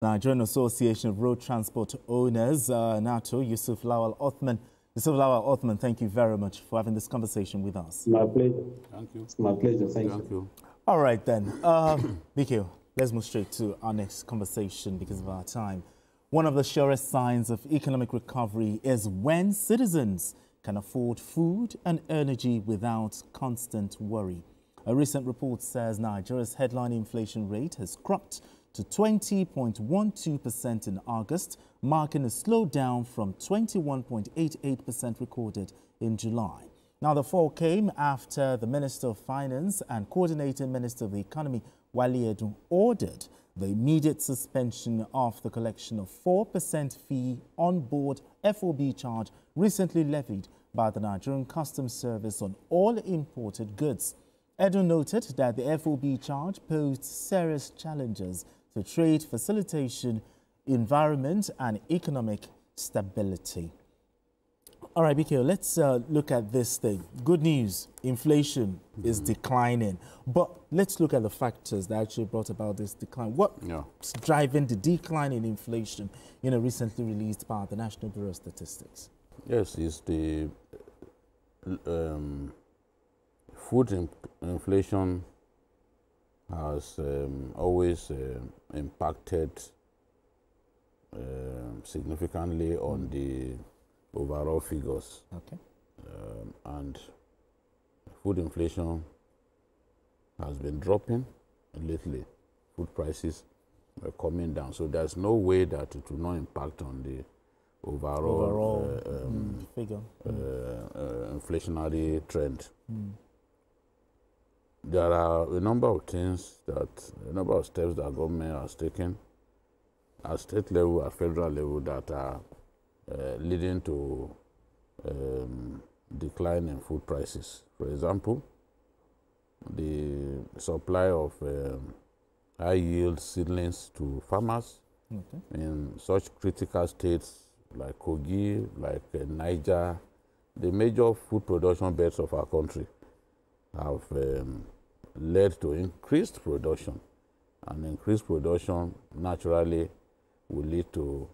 Nigerian Association of Road Transport Owners, NATO, Yusuf Lawal Othman. Yusuf Lawal Othman, thank you very much for having this conversation with us. My pleasure. Thank you. It's my pleasure. Thank you. All right, then. Bikio, let's move straight to our next conversation because of our time. One of the surest signs of economic recovery is when citizens can afford food and energy without constant worry. A recent report says Nigeria's headline inflation rate has cropped to 20.12% in August, marking a slowdown from 21.88% recorded in July. Now, the fall came after the Minister of Finance and Coordinating Minister of the Economy, Wale Edun, ordered the immediate suspension of the collection of 4% fee on board FOB charge recently levied by the Nigerian Customs Service on all imported goods. Edun noted that the FOB charge posed serious challenges to trade facilitation, environment and economic stability. All right, BK, let's look at this thing. Good news, inflation is declining. But let's look at the factors that actually brought about this decline. What's driving the decline in inflation, recently released by the National Bureau of Statistics? Yes, it's the food inflation has always impacted significantly on the overall figures. Okay. And food inflation has been dropping lately. Food prices are coming down. So there's no way that it will not impact on the overall figure. Inflationary trend. There are a number of things steps that government has taken at state level, at federal level, that are leading to decline in food prices. For example, the supply of high-yield seedlings to farmers in such critical states like Kogi, like Niger, the major food production beds of our country have led to increased production. And increased production naturally will lead to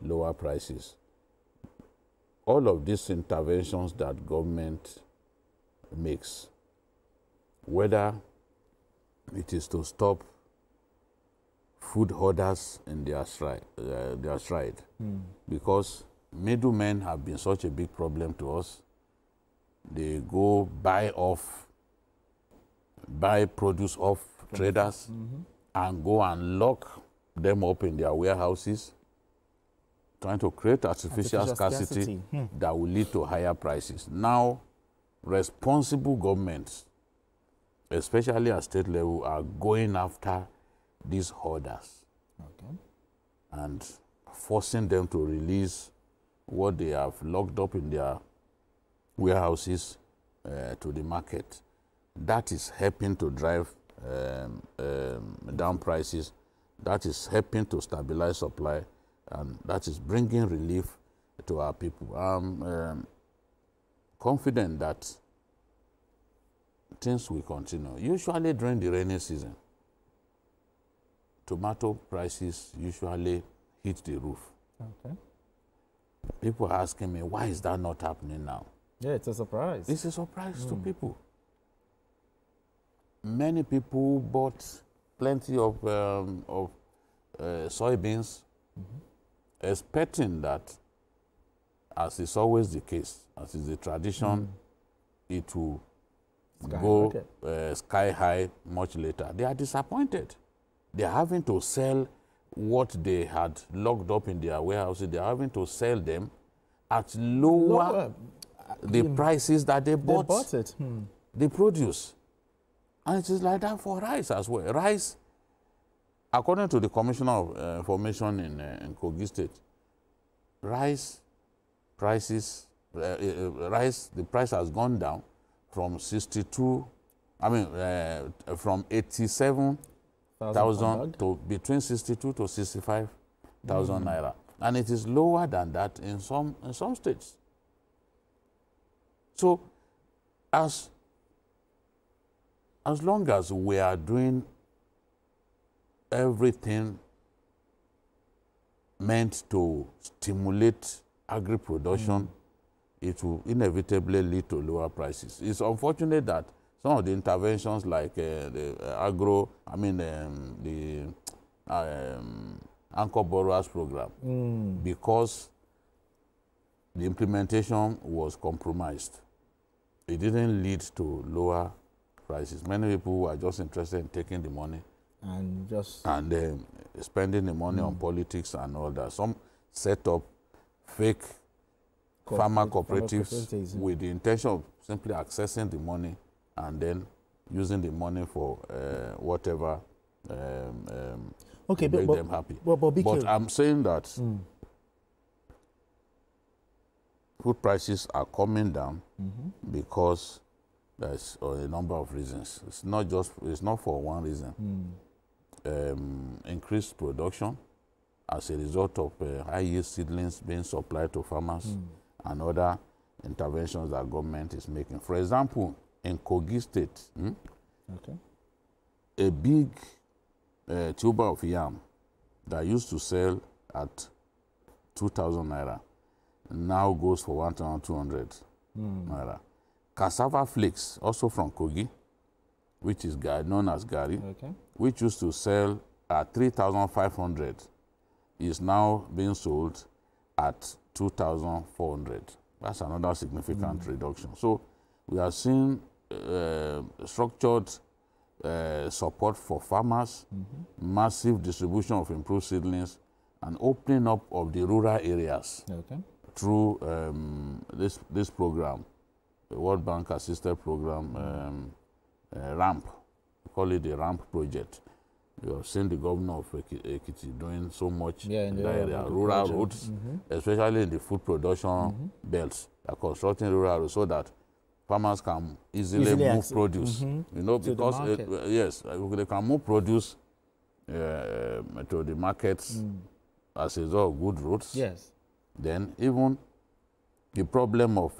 lower prices. All of these interventions that government makes, whether it is to stop food hoarders in their stride, because middlemen have been such a big problem to us. They go buy produce off traders and go and lock them up in their warehouses, trying to create artificial scarcity that will lead to higher prices. Now, responsible governments, especially at state level, are going after these hoarders and forcing them to release what they have locked up in their warehouses to the market. That is helping to drive down prices. That is helping to stabilize supply, and that is bringing relief to our people. I'm confident that things will continue. Usually during the rainy season, tomato prices usually hit the roof. People are asking me, why is that not happening now? Yeah, it's a surprise. It's a surprise to people. Many people bought plenty of soybeans, expecting that, as is always the case, as is the tradition, it will go sky high much later. They are disappointed. They are having to sell what they had locked up in their warehouses. They are having to sell them at lower the prices that they bought the produce. And it is like that for rice as well. Rice, according to the Commissioner of Information in Kogi State, rice prices, the price has gone down from 87,000 to between 62 to 65,000 naira. And it is lower than that in some states. So, as long as we are doing everything meant to stimulate agri-production, it will inevitably lead to lower prices. It's unfortunate that some of the interventions like the Anchor Borrowers Program, because the implementation was compromised, it didn't lead to lower prices. Many people were just interested in taking the money and spending the money on politics and all that. Some set up fake farmer cooperatives with the intention of simply accessing the money and then using the money for whatever okay, make them happy. But I'm saying that food prices are coming down because there's a number of reasons. It's not for one reason. Increased production as a result of high-yield seedlings being supplied to farmers and other interventions that government is making. For example, in Kogi State, a big tuber of yam that used to sell at 2,000 naira now goes for 1,200 naira. Cassava flakes, also from Kogi, which is known as Gari, which used to sell at 3,500, is now being sold at 2,400. That's another significant reduction. So we are seeing structured support for farmers, massive distribution of improved seedlings, and opening up of the rural areas through this program, the World Bank assisted program, RAMP. We call it the RAMP project. You have seen the governor of Ekiti doing so much in that area. Rural roads, especially in the food production belts. They are constructing rural roads so that farmers can easily move produce. You know, because yes, they can move produce to the markets as a result of good roads. Yes. Then even the problem of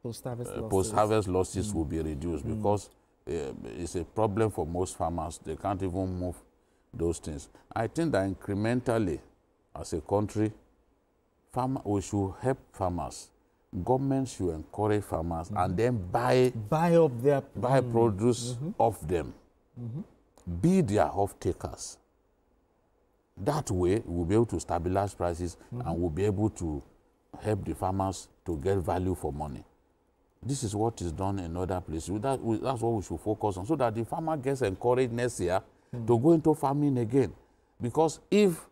post-harvest losses will be reduced because it's a problem for most farmers. They can't even move those things. I think that incrementally, as a country, we should help farmers. Government should encourage farmers and then buy produce off them. Be their off-takers. That way, we'll be able to stabilize prices and we'll be able to help the farmers to get value for money. This is what is done in other places. That's what we should focus on, so that the farmer gets encouraged next year to go into farming again. Because if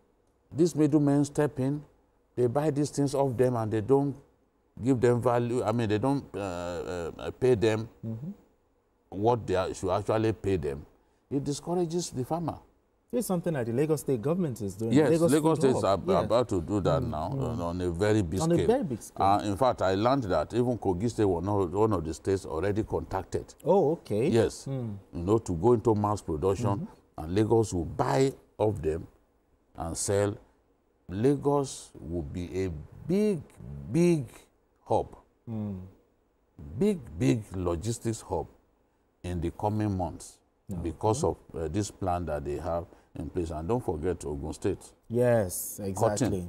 these middlemen step in, they buy these things off them and they don't give them value. I mean, they don't pay them what they should actually pay them. It discourages the farmer. It's something that the Lagos State government is doing. Yes, Lagos State is about to do that now on a very big scale. On a very big scale. In fact, I learned that even Kogi State was one of the states already contacted. Oh, okay. Yes, you know, to go into mass production, and Lagos will buy off them and sell. Lagos will be a big hub, big logistics hub in the coming months because of this plan that they have in place. And don't forget Ogun State. Yes, exactly.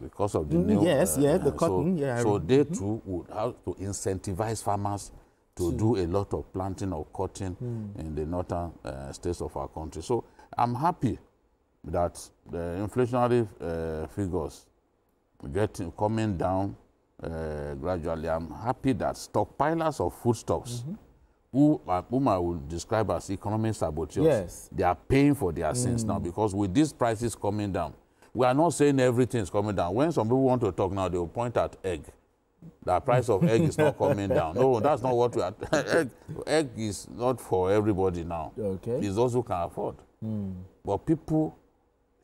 Because of the new... the cotton. So they too would have to incentivize farmers to do a lot of planting of cotton in the northern states of our country. So I'm happy that the inflationary figures coming down gradually. I'm happy that stockpilers of foodstuffs, whom I would describe as economic saboteurs, they are paying for their sins now, because with these prices coming down, we are not saying everything is coming down. When some people want to talk now, they will point at egg. The price of egg is not coming down. No, that's not what we are. Egg is not for everybody now. Okay. It's those who can afford. But people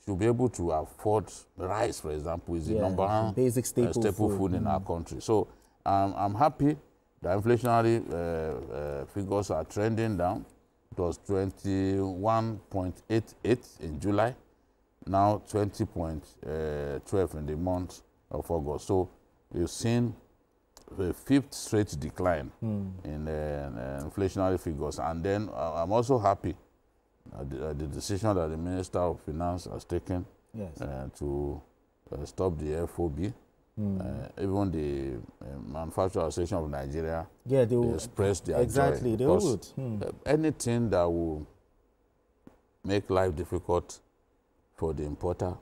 should be able to afford rice, for example, is the number one basic staple food in our country. So I'm happy the inflationary figures are trending down. It was 21.88 in July, now 20.12 in the month of August. So we've seen the fifth straight decline in inflationary figures. And then I'm also happy the decision that the Minister of Finance has taken Yes. To stop the FOB. Even the Manufacturing Association of Nigeria, yeah, they expressed their exactly, joy. They would. Anything that will make life difficult for the importer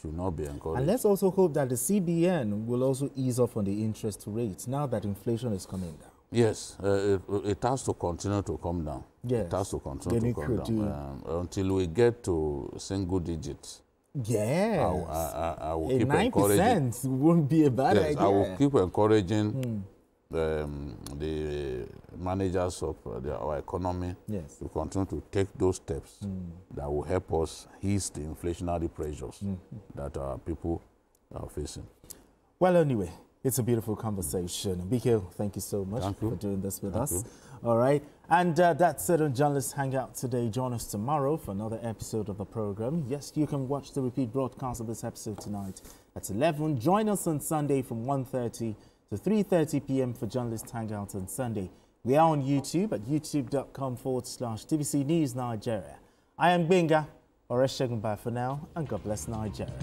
should not be encouraged. And let's also hope that the CBN will also ease off on the interest rates now that inflation is coming down. Yes, it has to continue to come down. Yes. It has to continue to come down until we get to single digits. Yes. I will a keep 9% won't be a bad idea. I will keep encouraging the managers of our economy to continue to take those steps that will help us ease the inflationary pressures that our people are facing. Well, anyway, it's a beautiful conversation. BK, thank you so much for doing this with us. All right. And that's it on Journalist Hangout today. Join us tomorrow for another episode of the program. Yes, you can watch the repeat broadcast of this episode tonight at 11. Join us on Sunday from 1:30 to 3:30 p.m. for Journalist Hangout on Sunday. We are on YouTube at youtube.com/TVC News Nigeria. I am Benga. Bye for now, and God bless Nigeria.